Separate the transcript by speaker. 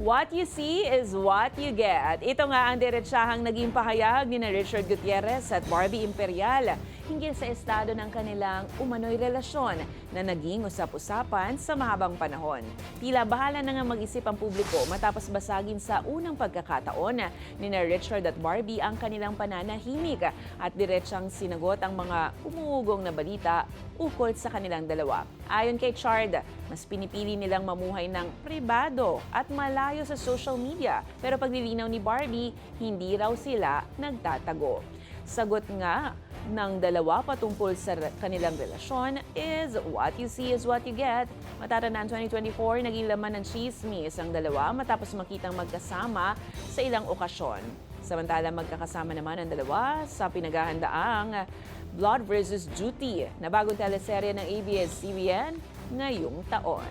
Speaker 1: What you see is what you get. Ito nga ang diretsahang naging pahayag ni Richard Gutierrez at Barbie Imperial hinggil sa estado ng kanilang umano'y relasyon na naging usap-usapan sa mahabang panahon. Tila bahala na nga mag-isip ang publiko matapos basagin sa unang pagkakataon ni Richard at Barbie ang kanilang pananahimik at diretsang sinagot ang mga umuugong na balita ukol sa kanilang dalawa. Ayon kay Chard, mas pinipili nilang mamuhay ng pribado at malayo sa social media. Pero paglilinaw ni Barbie, hindi raw sila nagtatago. Sagot nga ng dalawa patungkol sa kanilang relasyon is what you see is what you get. Matatandaan 2024, naging laman ng chismis ang dalawa matapos makitang magkasama sa ilang okasyon. Samantala magkakasama naman ang dalawa sa pinaghahandaang Blood vs. Duty na bagong teleserye ng ABS-CBN ngayong taon.